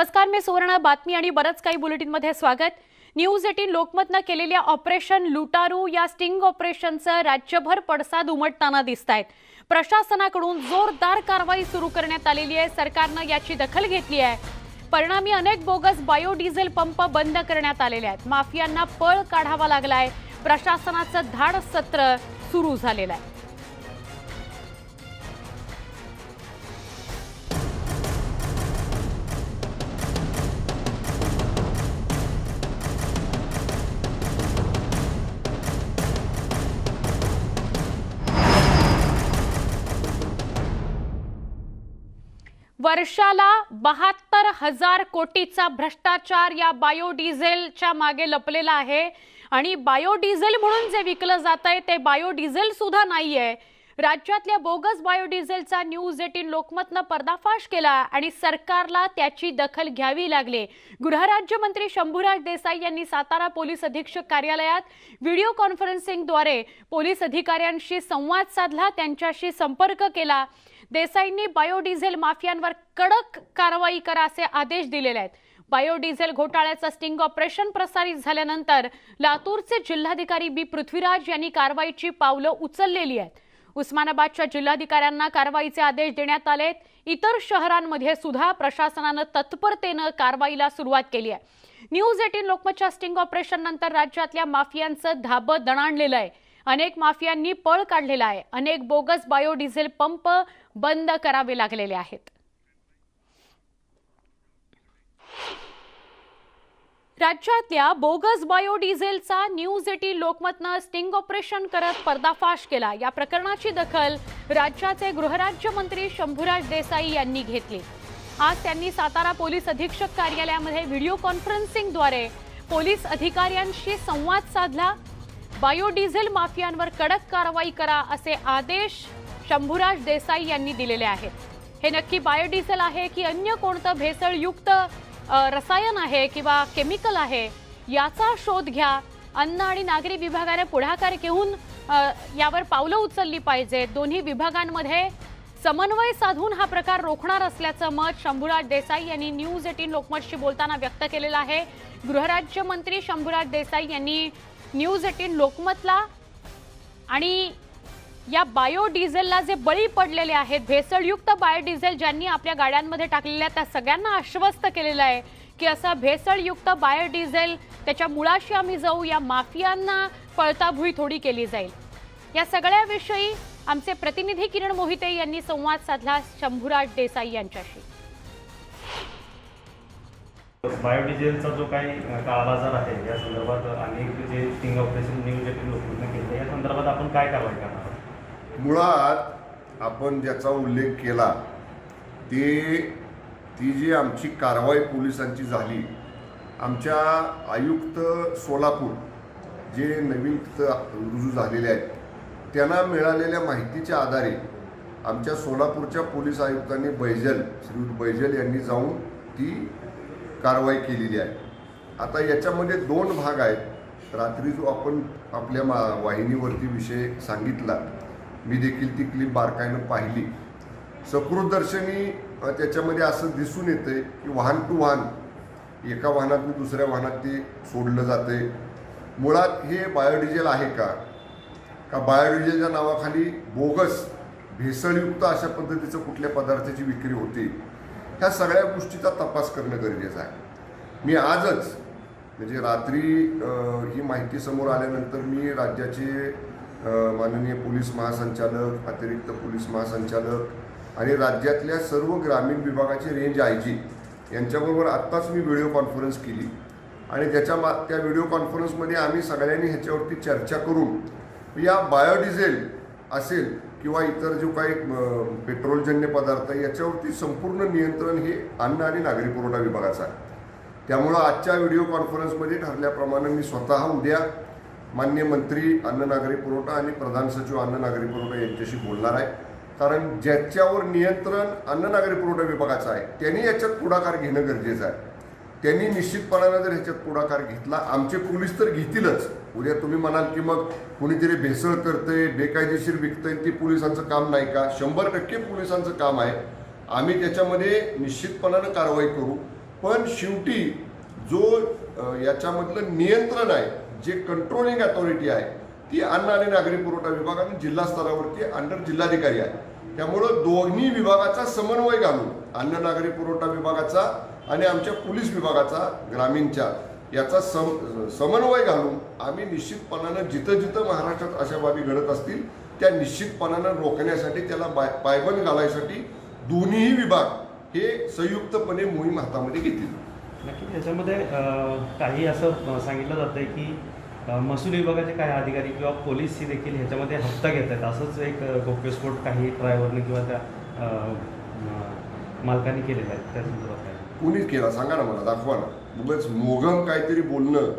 नमस्कार, मी सुवर्ण. बातमी आणि बरंच काही बुलेटिनमध्ये स्वागत. न्यूज 18 लोकमतनं केलेल्या ऑपरेशन लुटारू या स्टिंग ऑपरेशनचं राज्यभर पडसाद उमटताना दिसतायत. प्रशासनाकडून जोरदार कारवाई सुरू करण्यात आलेली आहे. सरकारनं याची दखल घेतली आहे. परिणामी अनेक बोगस बायोडिझेल पंप बंद करण्यात आलेले आहेत. माफियांना पळ काढावा लागलाय. प्रशासनाचं धाड सत्र सुरू झालेलं आहे. वर्षाला 72,000 कोटीचा भ्रष्टाचार या बायोडिझेलच्या मागे लपलेला आहे. आणि बायोडिझेल म्हणून जे विकलं जातंय ते बायोडिझेल सुद्धा नाहीये. राज्यातल्या बोगस बायोडिझेलचा न्यूज 18 लोकमतनं पर्दाफाश केला आणि सरकारला त्याची दखल घ्यावी लागली. गृहराज्यमंत्री शंभूराज देसाई यांनी सातारा पोलीस अधीक्षक कार्यालयात व्हिडिओ कॉन्फरन्सिंगद्वारे पोलीस अधिकाऱ्यांशी संवाद साधला, त्यांच्याशी संपर्क केला. देसाईंनी बायोडिझेल माफियांवर कडक कारवाई करा असे आदेश दिलेले आहेत. बायोडिझेल घोटाळ्याचं स्टिंग ऑपरेशन प्रसारित झाल्यानंतर लातूरचे जिल्हाधिकारी बी पृथ्वीराज यांनी कारवाईची पावलं उचललेली आहेत. उस्मानाबादच्या जिल्हाधिकाऱ्यांना कारवाईचे आदेश देण्यात आलेत. इतर शहरांमध्ये सुद्धा प्रशासनानं तत्परतेनं कारवाईला सुरुवात केली आहे. न्यूज 18 लोकमतच्या स्टिंग ऑपरेशन नंतर राज्यातल्या माफियांचं धाबं दणाणलेलं आहे. अनेक माफियांनी पळ काढलेला आहे. अनेक बोगस बायोडिझेल पंप बंद करावे लागलेले आहेत. राज्यातल्या बोगस बायोडिझेलचा न्यूज 18 लोकमतनं स्टिंग ऑपरेशन करत पर्दाफाश केला. या प्रकरणाची दखल राज्याचे गृहराज्यमंत्री शंभूराज देसाई यांनी घेतली. आज त्यांनी सातारा पोलीस अधीक्षक कार्यालयामध्ये व्हिडिओ कॉन्फरन्सिंगद्वारे पोलीस अधिकाऱ्यांशी संवाद साधला. बायोडिझेल माफियांवर कडक कारवाई करा असे आदेश शंभूराज देसाई यांनी दिलेले आहेत. हे नक्की बायोडिझेल आहे की अन्य कोणतं भेसळयुक्त रसायन आहे किंवा केमिकल आहे याचा शोध घ्या. अन्न आणि नागरी विभागाने पुढाकार घेऊन यावर पावलं उचलली पाहिजेत. दोन्ही विभागांमध्ये समन्वय साधून हा प्रकार रोखणार असल्याचं मत शंभूराज देसाई यांनी न्यूज 18 लोकमतशी बोलताना व्यक्त केलेलं आहे. गृहराज्यमंत्री शंभूराज देसाई यांनी न्यूज 18 लोकमतला आणि या बायोडिझेलला जे बळी पडलेले आहेत, भेसळयुक्त बायोडिझेल ज्यांनी आपल्या गाड्यांमध्ये टाकलेल्या, त्या सगळ्यांना आश्वस्त केलेलं आहे की असं भेसळयुक्त बायोडिझेल त्याच्या मुळाशी आम्ही जाऊ. या माफियांना पळताभुई थोडी केली जाईल. या सगळ्याविषयी आमचे प्रतिनिधी किरण मोहिते यांनी संवाद साधला शंभूराज देसाई यांच्याशी. बायोडिझेलचा जो काही काळाबाजार आहे या संदर्भात अनेक जे स्टिंग ऑपरेशन न्यूज 18 लोकमतनं केलं, या संदर्भात आपण काय कारवाई करणार? मुळात आपण ज्याचा उल्लेख केला ती जी आमची कारवाई पोलिसांची झाली, आमच्या आयुक्त सोलापूर जे नवीन रुजू झालेले आहेत त्यांना मिळालेल्या माहितीच्या आधारे आमच्या सोलापूरच्या पोलीस आयुक्तांनी श्रीयुत बैजल यांनी जाऊन ती कारवाई केलेली आहे. आता याच्यामध्ये 2 भाग आहेत. रात्री जो आपण आपल्या वाहिनीवरती विषय सांगितला, मी देखील ती क्लिप बारकाईनं पाहिली. सकृतदर्शनी त्याच्यामध्ये असं दिसून येतंय की वाहन टू वाहन एका वाहनातून दुसऱ्या वाहनात ते सोडलं जातंय. मुळात हे बायोडिझेल आहे का बायोडिझेलच्या नावाखाली बोगस भेसळयुक्त अशा पद्धतीचं कुठल्या पदार्थाची विक्री होते, ह्या सगळ्या गोष्टीचा तपास करणं गरजेचं आहे. मी आजच म्हणजे रात्री ही माहिती समोर आल्यानंतर मी राज्याचे माननीय पोलीस महासंचालक, अतिरिक्त पोलीस महासंचालक आणि राज्यातल्या सर्व ग्रामीण विभागाचे रेंज IG यांच्याबरोबर आत्ताच मी व्हिडिओ कॉन्फरन्स केली. आणि त्या व्हिडिओ कॉन्फरन्समध्ये आम्ही सगळ्यांनी ह्याच्यावरती चर्चा करून या बायोडिझेल असेल किंवा इतर जो काही पेट्रोलजन्य पदार्थ आहे याच्यावरती संपूर्ण नियंत्रण हे अन्न आणि नागरी पुरवठा विभागाचं आहे. त्यामुळं आजच्या व्हिडिओ कॉन्फरन्समध्ये ठरल्याप्रमाणे मी स्वतः उद्या माननीय मंत्री अन्न नागरी पुरवठा आणि प्रधान सचिव अन्न नागरी पुरवठा यांच्याशी बोलणार आहे. कारण ज्याच्यावर नियंत्रण अन्न नागरी पुरवठा विभागाचं आहे त्यांनी याच्यात पुढाकार घेणं गरजेचं आहे. त्यांनी निश्चितपणानं जर ह्याच्यात पुढाकार घेतला, आमचे पोलीस तर घेतीलच. उद्या तुम्ही म्हणाल की मग कुणीतरी भेसळ करतंय, बेकायदेशीर विकतंय, ती पोलिसांचं काम नाही का? 100% पोलिसांचं काम आहे. आम्ही त्याच्यामध्ये निश्चितपणानं कारवाई करू. पण शेवटी जो याच्यामधलं नियंत्रण आहे, जे कंट्रोलिंग अथॉरिटी आहे, ती अन्न आणि नागरी पुरवठा विभाग आणि जिल्हा स्तरावरती अंडर जिल्हाधिकारी आहे. त्यामुळं दोन्ही विभागाचा समन्वय घालून, अन्न नागरी पुरवठा विभागाचा आणि आमच्या पोलीस विभागाचा ग्रामीणच्या याचा समन्वय घालून आम्ही निश्चितपणानं जिथं जिथं महाराष्ट्रात अशा बाबी घडत असतील त्या निश्चितपणानं रोखण्यासाठी, त्याला पायबंद घालायसाठी दोन्हीही विभाग हे संयुक्तपणे मोहीम हातामध्ये घेतील. नक्की त्याच्यामध्ये काही असं सांगितलं जातं की महसूल विभागाचे काही अधिकारी किंवा पोलीसही देखील ह्याच्यामध्ये हप्ता घेत आहेत, असंच एक गौप्यस्फोट काही ड्रायव्हरने किंवा त्या मालकाने केलेला आहे. त्या संदर्भात काय कुणीच केला सांगा ना, मला दाखवा ना. उगाच मोगम काहीतरी बोलणं,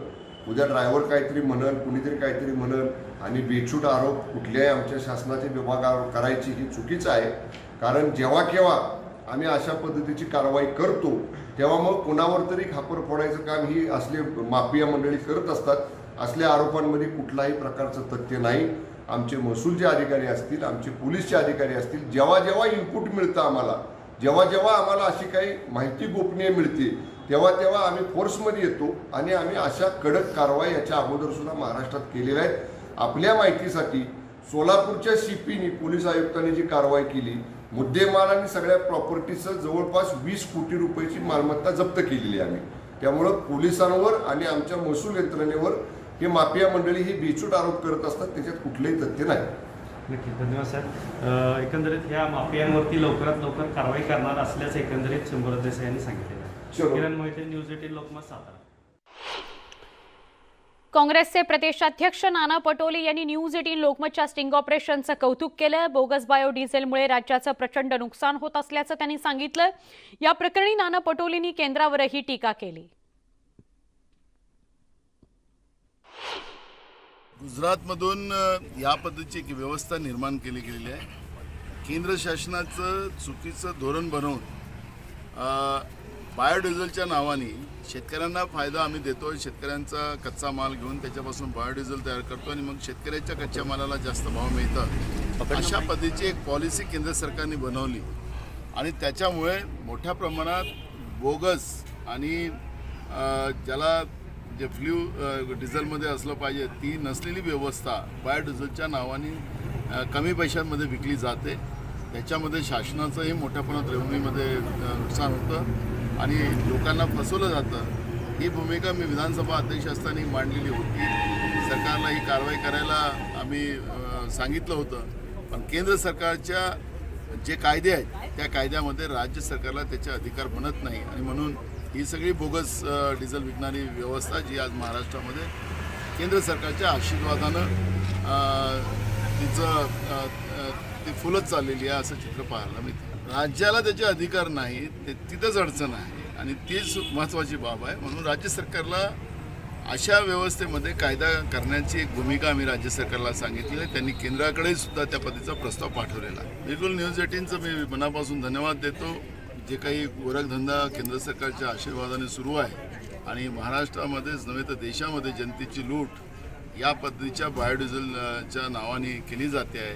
उद्या ड्रायव्हर काहीतरी म्हणल, कुणीतरी काहीतरी म्हणल आणि बेछूट आरोप कुठल्याही आमच्या शासनाच्या विभागावर करायची ही चुकीचं आहे. कारण जेव्हा केव्हा आम्ही अशा पद्धतीची कारवाई करतो तेव्हा मग कुणावर तरी खापर फोडायचं काम ही असले माफिया मंडळी करत असतात. असल्या आरोपांमध्ये कुठलाही प्रकारचं तथ्य नाही. आमचे महसूलचे अधिकारी असतील, आमचे पोलीसचे अधिकारी असतील, जेव्हा जेव्हा इनपुट मिळतं आम्हाला, जेव्हा जेव्हा आम्हाला अशी काही माहिती गोपनीय मिळते तेव्हा तेव्हा आम्ही फोर्समध्ये येतो आणि आम्ही अशा कडक कारवाई याच्या अगोदर सुद्धा महाराष्ट्रात केलेल्या आहेत. आपल्या माहितीसाठी सोलापूरच्या CPनी, पोलीस आयुक्तांनी जी कारवाई केली, मुद्देमाल आणि सगळ्या प्रॉपर्टीचं जवळपास 20 कोटी रुपयाची मालमत्ता जप्त केलेली आहे आम्ही. त्यामुळं पोलिसांवर आणि आमच्या महसूल यंत्रणेवर हे माफिया मंडळी ही बेछूट आरोप करत असतात, त्याच्यात कुठलेही तथ्य नाही. नक्की, धन्यवाद साहेब. एकंदरीत ह्या माफियांवरती लवकरात लवकर कारवाई करणार असल्याचं एकंदरीत शंभूराज देसाई यांनी सांगितलेलं आहे. किरण मोहिते, न्यूज 18 लोकमत, सातारा. काँग्रेसचे प्रदेशाध्यक्ष नाना पटोले यांनी न्यूज 18 लोकमतच्या स्टिंग ऑपरेशनचं कौतुक केलं. बोगस बायोडिझेलमुळे राज्याचं प्रचंड नुकसान होत असल्याचं त्यांनी सांगितलं. या प्रकरणी नाना पटोलेंनी केंद्रावरही टीका केली. गुजरातमधून या पद्धतीची एक व्यवस्था निर्माण केली गेलेली आहे. केंद्र शासनाचं चुकीचं धोरण बनवून बायोडिझेलच्या नावाने शेतकऱ्यांना फायदा आम्ही देतो. शेतकऱ्यांचा कच्चा माल घेऊन त्याच्यापासून बायोडिझेल तयार करतो आणि मग शेतकऱ्याच्या कच्च्या मालाला जास्त भाव मिळतात. अशा पद्धतीची एक पॉलिसी केंद्र सरकारने बनवली आणि त्याच्यामुळे मोठ्या प्रमाणात बोगस आणि ज्याला जे डिझेलमध्ये असलं पाहिजे ती नसलेली व्यवस्था बायोडिझेलच्या नावाने कमी पैशांमध्ये विकली जाते. त्याच्यामध्ये शासनाचंही मोठ्या प्रमाणात रेव्हन्यूमध्ये नुकसान होतं आणि लोकांना फसवलं जातं. ही भूमिका मी विधानसभा अध्यक्ष असताना मांडलेली होती. सरकारला ही कारवाई करायला आम्ही सांगितलं होतं, पण केंद्र सरकारच्या जे कायदे आहेत त्या कायद्यामध्ये राज्य सरकारला त्याचे अधिकार बनत नाही आणि म्हणून ही सगळी बोगस डिझेल विकणारी व्यवस्था जी आज महाराष्ट्रामध्ये केंद्र सरकारच्या आशीर्वादानं ती फुलत चाललेली आहे असं चित्र पाहायला मिळतं. राज्याला त्याचे अधिकार नाही, तिथंच अडचण आहे आणि तीच महत्त्वाची बाब आहे. म्हणून राज्य सरकारला अशा व्यवस्थेमध्ये कायदा करण्याची एक भूमिका आम्ही राज्य सरकारला सांगितली आहे. त्यांनी केंद्राकडे सुद्धा त्या पद्धतीचा प्रस्ताव पाठवलेला आहे. बिलकुल न्यूज 18चं मी मनापासून धन्यवाद देतो. जे काही गोरखधंदा केंद्र सरकारच्या आशीर्वादाने सुरू आहे आणि महाराष्ट्रामध्येच नव्हे तर देशामध्ये जनतेची लूट या पद्धतीच्या बायोडिझेलच्या नावाने केली जाते आहे,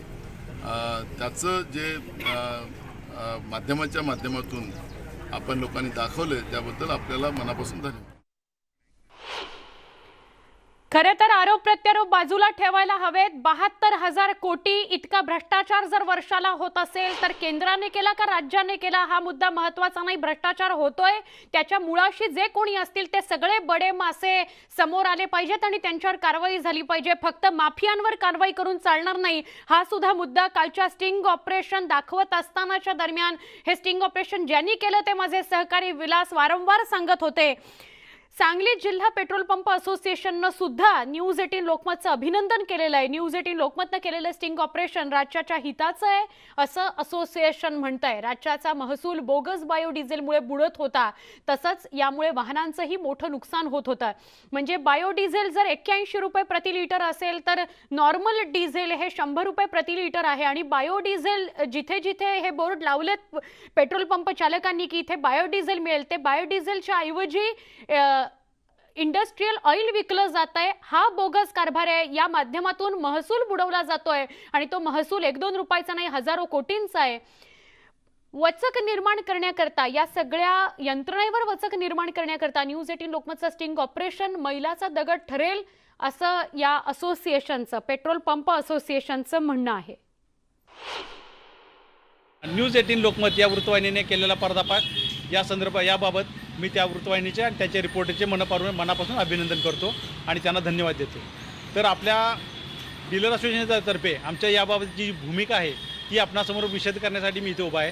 त्याचं जे माध्यमाच्या माध्यमातून आपण लोकांनी दाखवलं त्याबद्दल आपल्याला मनापासून धन्यवाद. खरं तर आरोप प्रत्यारोप बाजूला ठेवायला हवेत. 72,000 कोटी इतका भ्रष्टाचार जर वर्षाला होत असेल तर केंद्राने केला का राज्याने केला हा मुद्दा महत्त्वाचा नाही. भ्रष्टाचार होतोय त्याच्या मुळाशी जे कोणी असतील ते सगळे बडे मासे समोर आले पाहिजेत आणि त्यांच्यावर कारवाई झाली पाहिजे. फक्त माफियांवर कारवाई करून चालणार नाही. हा सुद्धा मुद्दा कालच्या स्टिंग ऑपरेशन दाखवत असतानाच्या दरम्यान हे स्टिंग ऑपरेशन ज्यांनी केलं ते माझे सहकारी विलास वारंवार सांगत होते. सांगली जिल्हा पेट्रोल पंप असोसिएशननं सुद्धा न्यूज 18 लोकमतचं अभिनंदन केलेलं आहे. न्यूज 18 लोकमतनं केलेलं स्टिंग ऑपरेशन राज्याच्या हिताचं आहे असं असोसिएशन म्हणतंय. राज्याचा महसूल बोगस बायोडिझेलमुळे बुडत होता, तसंच यामुळे वाहनांचंही मोठं नुकसान होत होतं. म्हणजे बायोडिझेल जर 81 रुपये प्रति लिटर असेल तर नॉर्मल डिझेल हे 100 रुपये प्रति लिटर आहे. आणि बायोडिझेल जिथे जिथे हे बोर्ड लावलेत पेट्रोल पंप चालकांनी की इथे बायोडिझेल मिळेल, ते बायोडिझेलच्या ऐवजी इंडस्ट्रियल ऑइल विकलं जात आहे. हा बोगस कारभार आहे. या माध्यमातून महसूल बुडवला जातोय आणि तो महसूल 1-2 रुपयाचा नाही, हजारो कोटींचा आहे. वचक निर्माण करण्याकरता या सगळ्या यंत्रणेवर वचक निर्माण करण्याकरता न्यूज 18 लोकमतचं स्टिंग ऑपरेशन मैलाचा दगड ठरेल असं या असोसिएशनचं, पेट्रोल पंप असोसिएशनचं म्हणणं आहे. न्यूज 18 लोकमत या वृत्तवाहिनीने केलेला पर्दाफाश याबाबत मी त्या वृत्तवाहिनीचे आणि त्याच्या रिपोर्टरचे मनापासून अभिनंदन करतो आणि त्यांना धन्यवाद देतो. तर आपल्या डीलर असोसिएशनच्या तर्फे आमच्या याबाबतची जी भूमिका आहे ती आपणासमोर विशद करण्यासाठी मी इथे उभा आहे.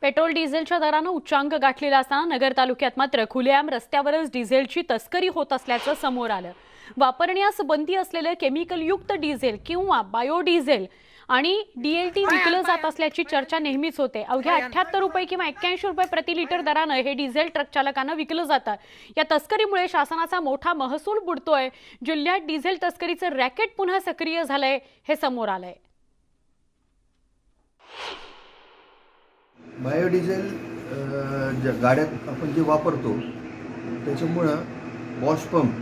पेट्रोल डिझेलच्या दरानं उच्चांक गाठलेला असताना नगर तालुक्यात मात्र खुलेआम रस्त्यावरच डिझेलची तस्करी होत असल्याचं समोर आलं. वापरण्यास बंदी असलेलं केमिकलयुक्त डिझेल किंवा बायोडिझेल आणि DLT विकलं जात असल्याची चर्चा नेहमीच होते. अवघ्या 78 रुपये किंवा 81 रुपये प्रति लिटर दरानं हे डिझेल ट्रक चालकांना विकलं जातं. या तस्करीमुळे शासनाचा मोठा महसूल बुडतोय. जिल्ह्यात डिझेल तस्करीचं रॅकेट पुन्हा सक्रिय झालंय हे समोर आलंय. बायोडिझेल ज्या गाड्यात आपण जे वापरतो त्याच्यामुळं वॉश पंप,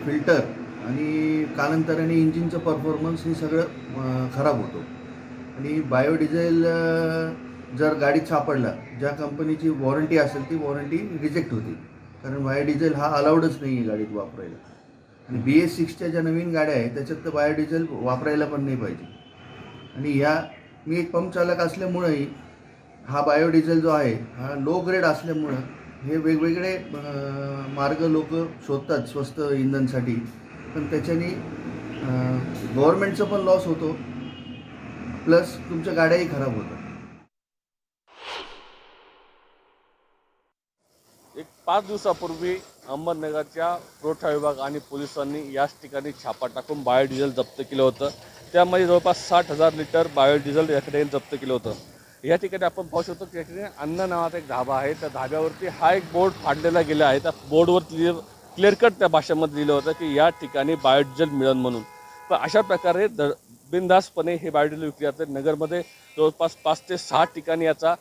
फिल्टर आणि कालांतराने इंजिनचं परफॉर्मन्स हे सगळं खराब होतो. आणि बायोडिझेल जर गाडीत सापडला, ज्या कंपनीची वॉरंटी असेल ती वॉरंटी रिजेक्ट होती, कारण बायोडिझेल हा अलाउडच नाही आहे गाडीत वापरायला. आणि BS6च्या ज्या नवीन गाड्या आहेत त्याच्यात तर बायोडिझेल वापरायला पण नाही पाहिजे. आणि मी एक पंप चालक असल्यामुळंही हा बायोडिझेल जो आहे हा लो ग्रेड असल्यामुळं हे वेगवेगळे मार्ग लोक शोधतात स्वस्त इंधनसाठी, पण त्याच्याने गव्हर्नमेंटचं पण लॉस होतो, प्लस तुमच्या गाड्याही खराब होतात. एक 5 दिवसापूर्वी अहमदनगरच्या पुरवठा विभाग आणि पोलिसांनी याच ठिकाणी छापा टाकून बायोडिझेल जप्त केलं होतं. त्यामध्ये जवळपास 60,000 लिटर बायोडिझेल या ठिकाणी जप्त केलं होतं. या ठिकाणी आपण पाहू शकतो की या ठिकाणी अन्न नावाचा एक धाबा आहे. त्या धाब्यावरती हा एक बोर्ड फाडलेला गेला आहे. त्या बोर्डवर क्लिअर कट त्या भाषेमध्ये लिहिलं होतं की या ठिकाणी बायोडिझेल मिळेल म्हणून. पण अशा प्रकारे बिनधास्तपणे हे बायोडिझेल विक्री जाते. नगरमध्ये जवळपास 5 ते 6 ठिकाणी याचा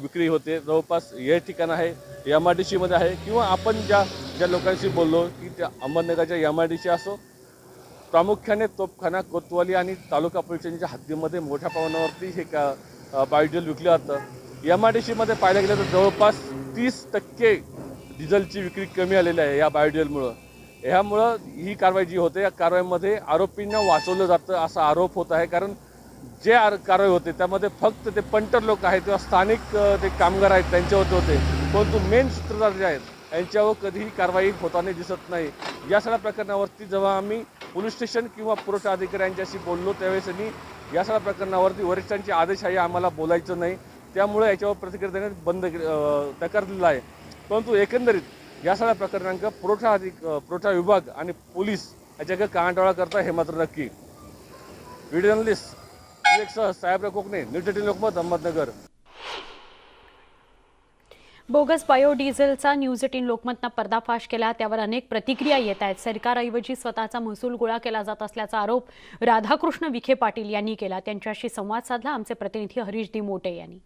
विक्री होते. जवळपास हे ठिकाण आहे MIDCमध्ये आहे, किंवा आपण ज्या लोकांशी बोललो की त्या अहमदनगरच्या MIDC असो, प्रामुख्याने तोफखाना, कोतवाली आणि तालुका पोलीस स्टेशनच्या हद्दीमध्ये मोठ्या प्रमाणावरती हे बायोडिझेल विकलं जातं. MIDCमध्ये पाहायला गेलं तर जवळपास 30% डिझेलची विक्री कमी आलेली आहे या बायोडिझेलमुळं. ह्यामुळं ही कारवाई जी होते या कारवाईमध्ये आरोपींना वाचवलं जातं असा आरोप होत आहे. कारण जे कारवाई होते त्यामध्ये फक्त ते पंटर लोक आहेत किंवा स्थानिक ते कामगार आहेत त्यांच्यावरती होते, परंतु मेन सूत्रधार जे आहेत यांच्यावर कधीही कारवाई होताना दिसत नाही. या सगळ्या प्रकरणावरती जेव्हा आम्ही पोलीस स्टेशन किंवा पुरवठा अधिकारी यांच्याशी बोललो त्यावेळेस त्यांनी या सगळ्या प्रकरणावरती वरिष्ठांचे आदेश आहे आम्हाला बोलायचं नाही, त्यामुळे याच्यावर प्रतिक्रिया देण्यास नकार दिला आहे. परंतु एकंदरीत या सगळ्या प्रकरणांचा पुरवठा विभाग आणि पोलीस याच्याकडे कानाडोळा करता हे मात्र नक्की. Video journalist Sahebrao Kokane, news 18 Lokmat, Ahmednagar. Bogus बायोडिझेलचा न्यूज 18 लोकमतनं पर्दाफाश केला. त्यावर अनेक प्रतिक्रिया येत आहेत. सरकारऐवजी स्वतःचा महसूल गोळा केला जात असल्याचा आरोप राधाकृष्ण विखे पाटील यांनी केला. त्यांच्याशी संवाद साधला आमचे प्रतिनिधी हरीश दिमोटे यांनी.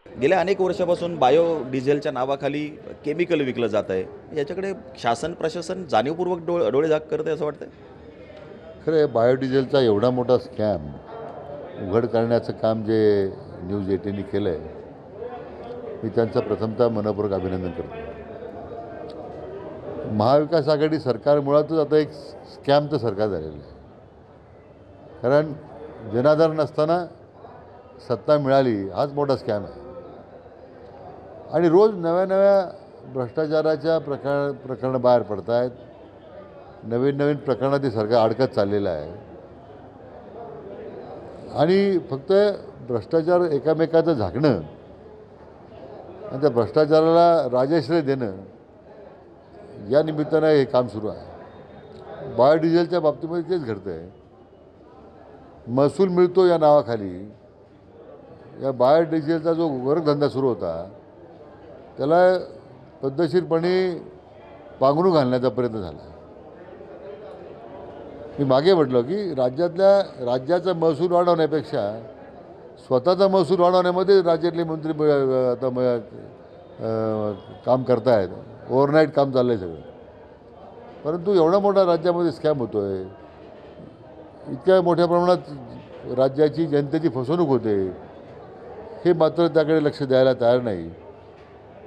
गेल्या अनेक वर्षापासून बायोडिझेलच्या नावाखाली केमिकल विकलं जात आहे. याच्याकडे शासन प्रशासन जाणीवपूर्वक डोळे झाक करत आहे असं वाटतं. खरं आहे, बायोडिझेलचा एवढा मोठा स्कॅम उघड करण्याचं काम जे न्यूज 18ने केलं आहे मी त्यांचं प्रथमतः मनपूर्वक अभिनंदन करतो. महाविकास आघाडी सरकार मुळातच आता एक स्कॅमचं सरकार झालेलं आहे. कारण जनाधार नसताना सत्ता मिळाली हाच मोठा स्कॅम आहे. आणि रोज नव्या नव्या भ्रष्टाचाराच्या प्रकरणं बाहेर पडत आहेत. नवीन प्रकरणात ते सरकार अडकत चाललेलं आहे. आणि फक्त भ्रष्टाचार एकामेकाचं झाकणं आणि त्या भ्रष्टाचाराला राजश्रय देणं या निमित्तानं हे काम सुरू आहे. बायोडिझेलच्या बाबतीमध्ये तेच घडतं आहे. महसूल मिळतो या नावाखाली या बायोडिझेलचा जो वर्गधंदा सुरू होता त्याला पद्धतशीरपणे पांघरून घालण्याचा प्रयत्न झाला. मी मागे म्हटलं की राज्याचा महसूल वाढवण्यापेक्षा स्वतःचा महसूल वाढवण्यामध्ये राज्यातले मंत्री आता काम करतायत. ओव्हरनाईट काम चाललं आहे सगळं. परंतु एवढा मोठा राज्यामध्ये स्कॅम होतो आहे, इतक्या मोठ्या प्रमाणात राज्याची जनतेची फसवणूक होते हे मात्र त्याकडे लक्ष द्यायला तयार नाही.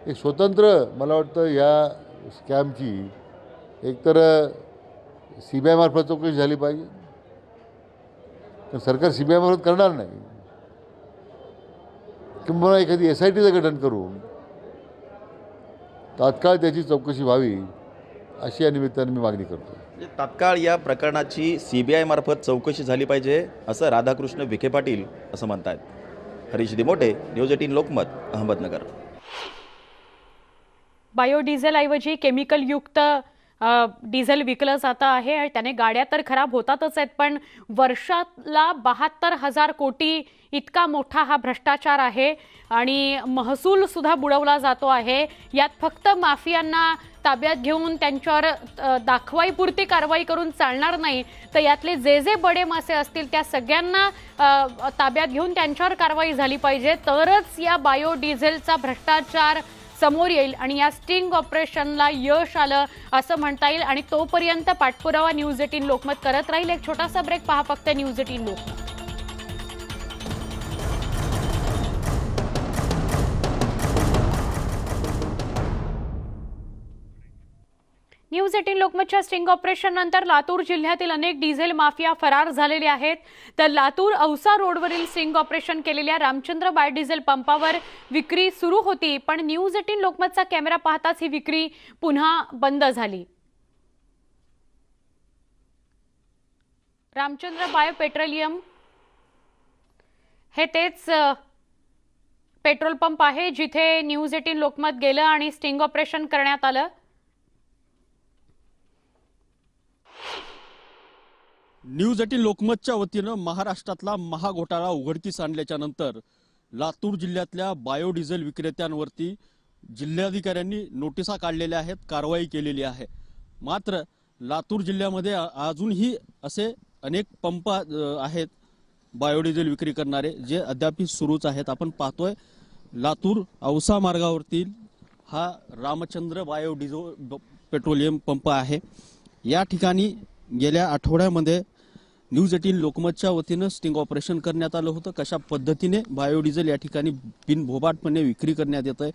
एक स्वतंत्र मला वाटतं या स्कॅमची एकतर CBI मार्फत चौकशी झाली पाहिजे, तर सरकार CBI मार्फत करणार नाही, किंवा एखादी SITचं गठन करून तात्काळ त्याची चौकशी व्हावी अशी या निमित्ताने मी मागणी करतो. म्हणजे तात्काळ या प्रकरणाची CBI मार्फत चौकशी झाली पाहिजे असं राधाकृष्ण विखे पाटील असं म्हणतात. हरीश दिमोटे, न्यूज 18 लोकमत, अहमदनगर. बायोडिझेल ऐवजी केमिकल युक्त डिझेल विकलं जातं आहे. त्याने गाड्या तर खराब होतातच आहेत, पण वर्षाला 72,000 कोटी इतका मोठा हा भ्रष्टाचार आहे आणि महसूल सुद्धा बुडवला जातो आहे. यात फक्त माफियांना ताब्यात घेऊन त्यांच्यावर दाखवाईपुरती कारवाई करून चालणार नाही, तर यातले जे जे बडे मासे असतील त्या सगळ्यांना ताब्यात घेऊन त्यांच्यावर कारवाई झाली पाहिजे, तरच या बायोडिझेलचा भ्रष्टाचार समोर येईल आणि या स्टिंग ऑपरेशनला यश आलं असं म्हणता येईल. आणि तोपर्यंत पाठपुरावा न्यूज 18 लोकमत करत राहील. एक छोटासा ब्रेक, पहा फक्त न्यूज 18 लोकमत. न्यूज 18 लोकमतच्या स्टिंग ऑपरेशन नंतर लातूर जिल्ह्यातील अनेक डिझेल माफिया फरार झालेले आहेत. तर लातूर औसा रोडवरील स्टिंग ऑपरेशन केलेल्या रामचंद्र बायोडिझेल पंपावर विक्री सुरू होती, पण न्यूज 18 लोकमतचा कॅमेरा पाहताच ही विक्री पुन्हा बंद झाली. रामचंद्र बायो पेट्रोलियम हे तेच पेट्रोल पंप आहे जिथे न्यूज 18 लोकमत गेलं आणि स्टिंग ऑपरेशन करण्यात आलं. न्यूज 18 लोकमतच्या वतीनं महाराष्ट्रातला महाघोटाळा उघडकीस आणल्याच्या नंतर लातूर जिल्ह्यातल्या बायोडिझेल विक्रेत्यांवरती जिल्हाधिकाऱ्यांनी नोटिसा काढलेल्या आहेत, कारवाई केलेली आहे. मात्र लातूर जिल्ह्यामध्ये अजूनही असे अनेक पंप आहेत बायोडिझेल विक्री करणारे जे अद्याप सुरूच आहेत. आपण पाहतोय लातूर औसा मार्गावरतील हा रामचंद्र बायोडिझेल पेट्रोलियम पंप आहे. या ठिकाणी गेल्या आठवड्यामध्ये न्यूज 18 लोकमतच्या वतीनं स्टिंग ऑपरेशन करण्यात आलं होतं. कशा पद्धतीने बायोडिझेल या ठिकाणी बिनभोभाटपणे विक्री करण्यात येतं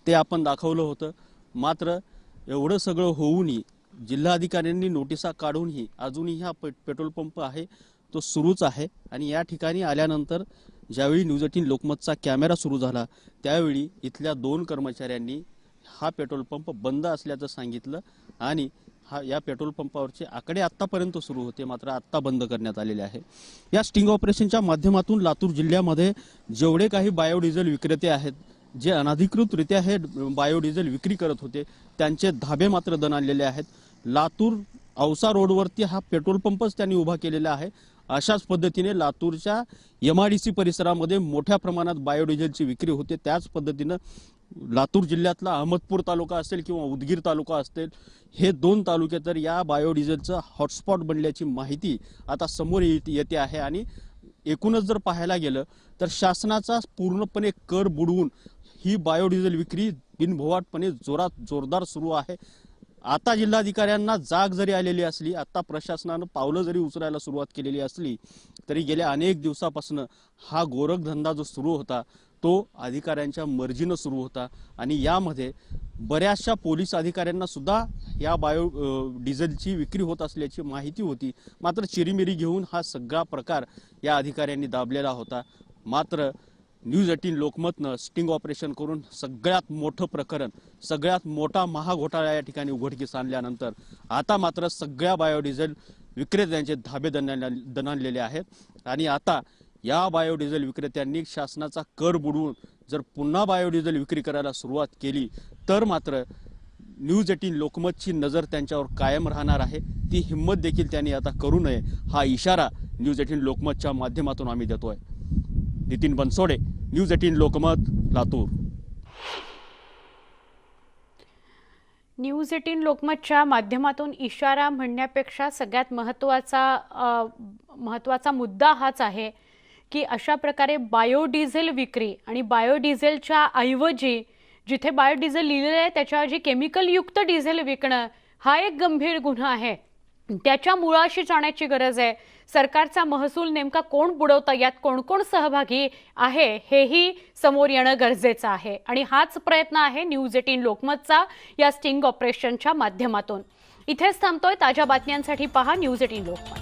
ते आपण दाखवलं होतं. मात्र एवढं सगळं होऊनही जिल्हाधिकाऱ्यांनी नोटिसा काढूनही अजूनही हा पेट्रोल पंप आहे तो सुरूच आहे. आणि या ठिकाणी आल्यानंतर ज्यावेळी न्यूज 18 लोकमतचा कॅमेरा सुरू झाला त्यावेळी इथल्या 2 कर्मचाऱ्यांनी हा पेट्रोल पंप बंद असल्याचं सांगितलं आणि या पेट्रोल पंपावरचे आकडे आत्तापर्यंत सुरू होते, मात्र आत्ता बंद करण्यात आलेले आहे. या स्टिंग ऑपरेशनच्या माध्यमातून लातूर जिल्ह्यामध्ये जेवढे काही बायोडिझेल विक्रेते आहेत जे अनधिकृतरित्या हे बायोडिझेल विक्री करत होते त्यांचे धाबे मात्र दणाणलेले आहेत. लातूर औसा रोडवरती हा पेट्रोल पंपच त्यांनी उभा केलेला आहे. अशाच पद्धतीने लातूरच्या MIDC परिसरामध्ये मोठ्या प्रमाणात बायोडिझेलची विक्री होते. त्याच पद्धतीनं लातूर जिल्ह्यातला अहमदपूर तालुका असेल किंवा उदगीर तालुका असेल, हे 2 तालुके तर या बायोडिझेलचं हॉटस्पॉट बनल्याची माहिती आता समोर येते आहे. आणि एकूणच जर पाहायला गेलं तर शासनाचा पूर्णपणे कर बुडवून ही बायोडिझेल विक्री बिनभोवाटपणे जोरदार सुरू आहे. आता जिल्हाधिकाऱ्यांना जाग जरी आलेली असली, आता प्रशासनानं पावलं जरी उचलायला सुरुवात केलेली असली तरी गेल्या अनेक दिवसापासून हा गोरखधंदा जो सुरू होता तो अधिकाऱ्यांच्या मर्जीनं सुरू होता. आणि यामध्ये बऱ्याचशा पोलीस अधिकाऱ्यांना सुद्धा या डिझेलची विक्री होत असल्याची माहिती होती. मात्र चिरीमिरी घेऊन हा सगळा प्रकार या अधिकाऱ्यांनी दाबलेला होता. मात्र न्यूज 18 लोकमतनं स्टिंग ऑपरेशन करून सगळ्यात मोठं प्रकरण, सगळ्यात मोठा महाघोटाळा या ठिकाणी उघडकीस आणल्यानंतर आता मात्र सगळ्या बायोडिझेल विक्रेत्यांचे धाबे दणाणलेले आहेत. आणि आता या बायोडिझेल विक्रेत्यांनी शासनाचा कर बुडवून जर पुन्हा बायोडिझेल विक्री करायला सुरुवात केली तर मात्र न्यूज 18 लोकमतची नजर त्यांच्यावर कायम राहणार आहे. ती हिंमत देखील त्यांनी आता करू नये हा इशारा न्यूज 18 लोकमतच्या माध्यमातून आम्ही देतोय. नितीन बनसोडे, न्यूज 18 लोकमत, लातूर. न्यूज 18 लोकमतच्या माध्यमातून इशारा म्हणण्यापेक्षा सगळ्यात महत्त्वाचा मुद्दा हाच आहे की अशा प्रकारे बायोडिझेल विक्री आणि बायोडिझेलच्या ऐवजी जिथे बायोडिझेल लिहिलेलं आहे त्याच्याऐवजी केमिकल युक्त डिझेल विकणं हा एक गंभीर गुन्हा आहे. त्याच्या मुळाशी जाण्याची गरज आहे. सरकारचा महसूल नेमका कोण बुडवतं, यात कोण कोण सहभागी आहे हेही समोर येणं गरजेचं आहे. आणि हाच प्रयत्न आहे न्यूज 18 लोकमतचा या स्टिंग ऑपरेशनच्या माध्यमातून. इथेच थांबतोय. ताज्या बातम्यांसाठी पहा न्यूज 18 लोकमत.